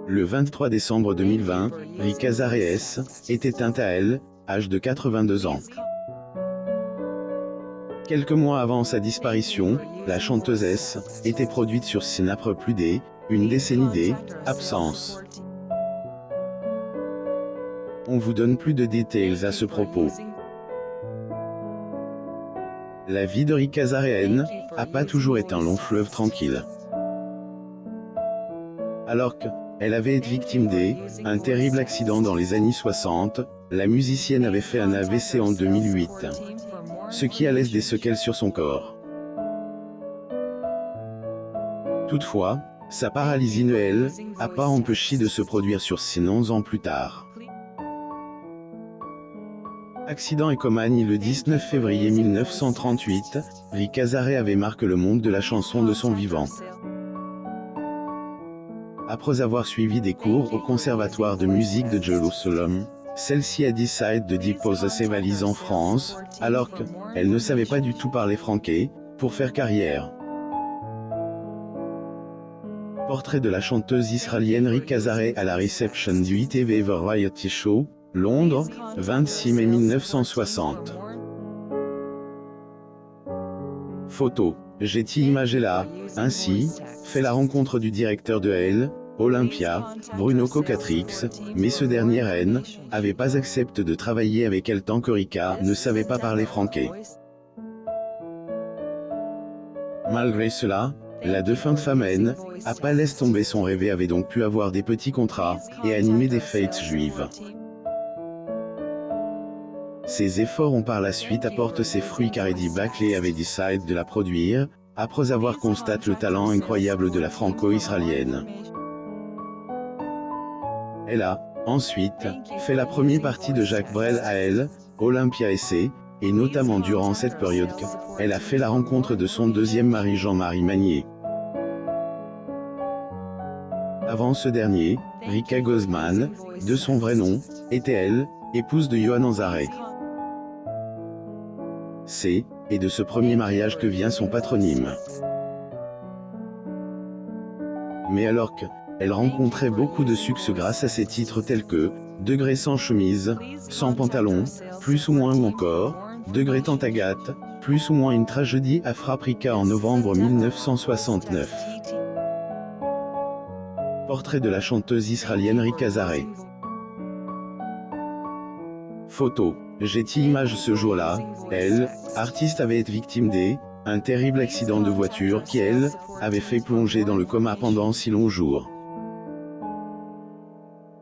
Le 23 décembre 2020, Rika Zahra est éteinte à elle, âge de 82 ans. Quelques mois avant sa disparition, la chanteuse était produite sur scène après plus d'une décennie d'absence. On vous donne plus de détails à ce propos. La vie de Rika Zahra n'a pas toujours été un long fleuve tranquille. Alors qu'elle avait été victime d'un terrible accident dans les années 60, la musicienne avait fait un AVC en 2008, ce qui a laissé des séquelles sur son corps. Toutefois, sa paralysie ne l'a pas empêché de se produire sur scène 11 ans plus tard. Accident et Comagne le 19 février 1938, Rika Zahra avait marqué le monde de la chanson de son vivant. Après avoir suivi des cours au conservatoire de musique de Jérusalem, celle-ci a décidé de déposer ses valises en France, alors qu'elle ne savait pas du tout parler français, pour faire carrière. Portrait de la chanteuse israélienne Rika Zahra à la réception du ITV Variety Show, Londres, 26 mai 1960. Photo. Getty Images là, ainsi, fait la rencontre du directeur de Olympia, Bruno Cocatrix, mais ce dernier avait pas accepté de travailler avec elle tant que Rika ne savait pas parler français. Malgré cela, la défunte femme a pas laissé tomber son rêve et avait donc pu avoir des petits contrats et animer des fêtes juives. Ses efforts ont par la suite apporté ses fruits car Eddie Buckley avait décidé de la produire, après avoir constaté le talent incroyable de la franco-israélienne. Elle a, ensuite, fait la première partie de Jacques Brel à Olympia et notamment durant cette période elle a fait la rencontre de son deuxième mari Jean-Marie Magnier. Avant ce dernier, Rika Gozman, de son vrai nom, était épouse de Yohann Anzarek. Et de ce premier mariage que vient son patronyme. Mais alors qu'elle rencontrait beaucoup de succès grâce à ses titres tels que « Degré sans chemise »,« Sans pantalon »,« Plus ou moins » ou encore « Degré tant Agathe », plus ou moins une tragédie a frappé Rika en novembre 1969. Portrait de la chanteuse israélienne Rika Zahra. Photo. Getty Images. Ce jour-là, artiste avait été victime d'un terrible accident de voiture qui avait fait plonger dans le coma pendant 6 longs jours.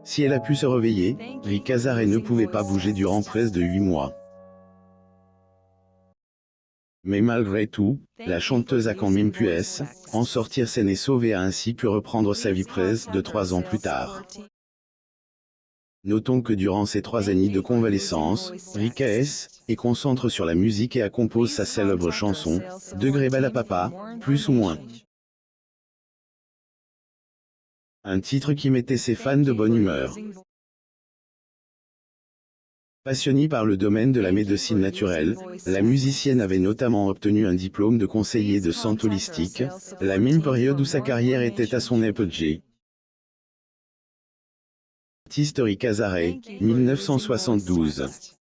Si elle a pu se réveiller, Rika Zahra ne pouvait pas bouger durant près de 8 mois. Mais malgré tout, la chanteuse a quand même pu en sortir saine et sauvée et a ainsi pu reprendre sa vie près de 3 ans plus tard. Notons que durant ces 3 années de convalescence, Rika est concentre sur la musique et a composé sa célèbre chanson « Degré Bala Papa », plus ou moins. Un titre qui mettait ses fans de bonne humeur. Passionnée par le domaine de la médecine naturelle, la musicienne avait notamment obtenu un diplôme de conseiller de santé holistique, la même période où sa carrière était à son apogée. Artiste Rika Zahra, 1972.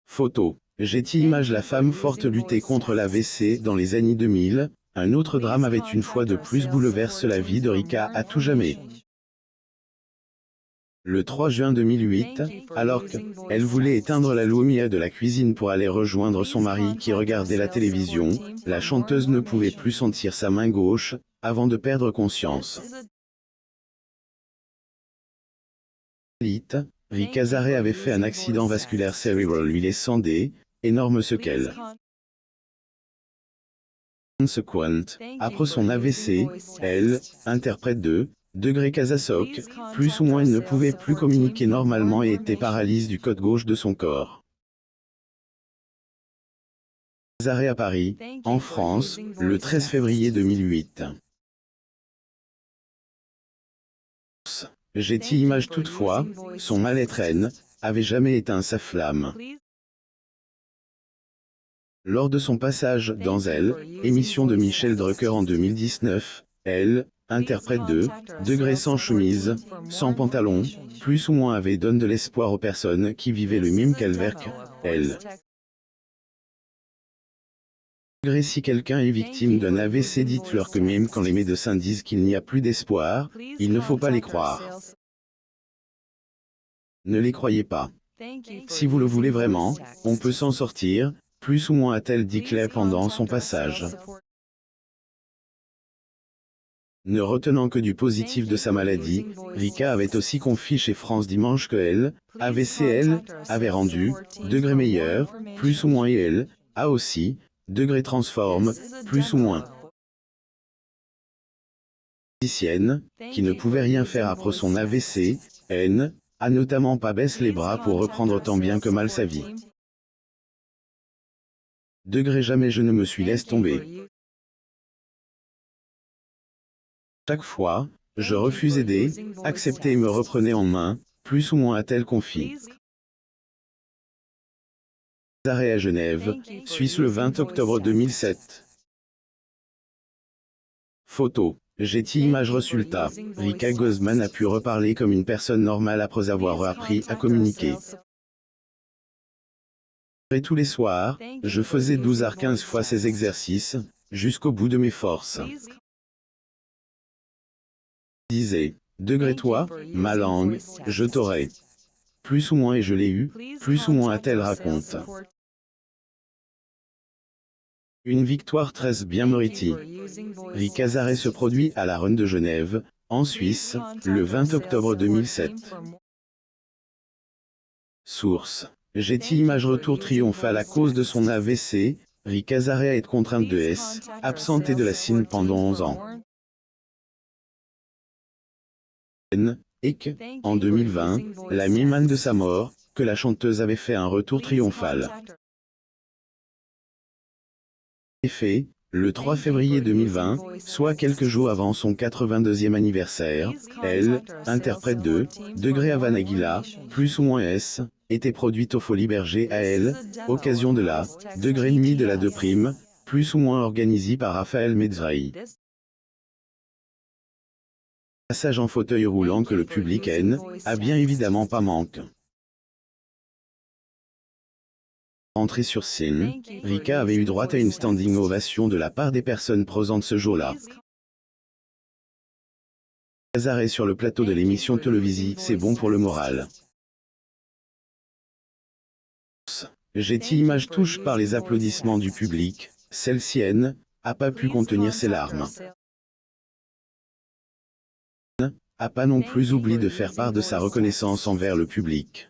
Photo. Getty Images. La femme forte luttait contre l'AVC dans les années 2000, un autre drame avait une fois de plus bouleversé la vie de Rika à tout jamais. Le 3 juin 2008, alors qu'elle voulait éteindre la lumière de la cuisine pour aller rejoindre son mari qui regardait la télévision, la chanteuse ne pouvait plus sentir sa main gauche, avant de perdre conscience. Rika Zahra avait fait un accident vasculaire cérébral lui laissant d'énormes séquelles. Après son AVC, interprète de Degré Casasoc, plus ou moins elle ne pouvait plus communiquer normalement et était paralysée du côté gauche de son corps. Zahra à Paris, en France, le 13 février 2008. Getty Images. Toutefois, son mal-être avait jamais éteint sa flamme. Lors de son passage dans émission de Michel Drucker en 2019, interprète 2, degré sans chemise, sans pantalon, plus ou moins avait donne de l'espoir aux personnes qui vivaient le même calvaire qu'elle. Degré si quelqu'un est victime d'un AVC, dites-leur que même quand les médecins disent qu'il n'y a plus d'espoir, il ne faut pas les croire. Ne les croyez pas. Si vous le voulez vraiment, on peut s'en sortir, plus ou moins a-t-elle dit Claire pendant son passage. Ne retenant que du positif de sa maladie, Rika avait aussi confié chez France Dimanche que elle, AVC, avait rendu, degré meilleur, plus ou moins, et elle, a aussi, degré transforme, plus ou moins. Musicienne, qui ne pouvait rien faire après son AVC, N, a notamment pas baissé les bras pour reprendre tant bien que mal sa vie. Degré jamais je ne me suis laissé tomber. Chaque fois, je refuse aider, accepter et me reprenais en main, plus ou moins a-t-elle confié. Arrêt à Genève, Suisse le 20 octobre 2007. Photo. Getty Images Résultat. Rika Guzman a pu reparler comme une personne normale après avoir appris à communiquer. Et tous les soirs, je faisais 12 à 15 fois ces exercices, jusqu'au bout de mes forces. Disais, degré toi, ma langue, je t'aurai. Plus ou moins et je l'ai eu, plus ou moins a-t-elle raconte. Une victoire très bien méritée. Rika Zareh se produit à la Run de Genève, en Suisse, le 20 octobre 2007. Source. Getty Images retour triomphal à cause de son AVC, Rika Zareh a été contrainte de S, absentée de la scène pendant 11 ans. Et que, en 2020, la mi-man de sa mort, que la chanteuse avait fait un retour triomphal. En effet, le 3 février 2020, soit quelques jours avant son 82e anniversaire, elle, interprète 2, degré Havana Aguila, plus ou moins S, était produite au Folies Bergère à elle, occasion de la, degré demi de la 2 prime, plus ou moins organisée par Raphaël Medzrahi. Passage en fauteuil roulant que le public N, a bien évidemment pas manque. Entrée sur scène, Rika avait eu droit à une standing ovation de la part des personnes présentes ce jour-là. Zareh sur le plateau de l'émission télévisée, c'est bon pour le moral. Getty Images touche par les applaudissements du public, celle-ci N, a pas pu contenir ses larmes. N, a pas non plus oublié de faire part de sa reconnaissance envers le public.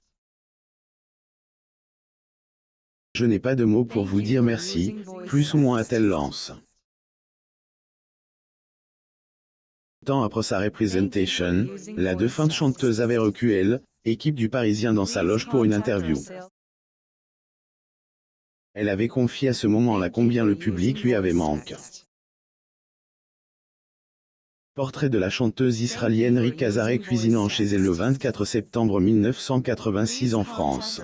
Je n'ai pas de mots pour vous dire merci, plus ou moins a-t-elle lance. Temps après sa représentation, la défunte chanteuse avait reçu elle, équipe du Parisien dans sa loge pour une interview. Elle avait confié à ce moment-là combien le public lui avait manqué. Portrait de la chanteuse israélienne Rika Zareh cuisinant chez elle le 24 septembre 1986 en France.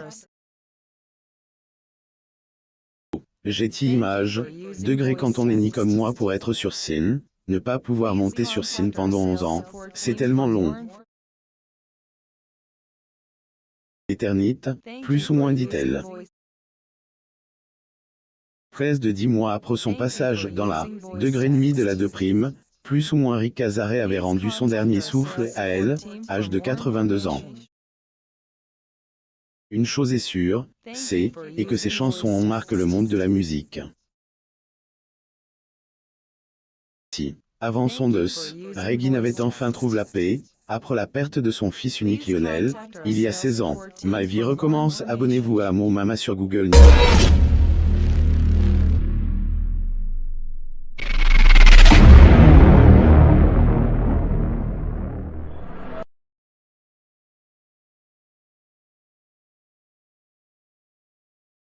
Getty Images, degré quand on est ni comme moi pour être sur scène, ne pas pouvoir monter sur scène pendant 11 ans, c'est tellement long. Éternite, plus ou moins dit-elle. Près de 10 mois après son passage dans la degré demi de la 2 prime, plus ou moins Rika Zareh avait rendu son dernier souffle à elle, âge de 82 ans. Une chose est sûre, c'est, et que ses chansons ont marqué le monde de la musique. Si, avant son deuil, Regine avait enfin trouvé la paix, après la perte de son fils unique Lionel, il y a 16 ans. Ma vie recommence. Abonnez-vous à mon Mama sur Google News.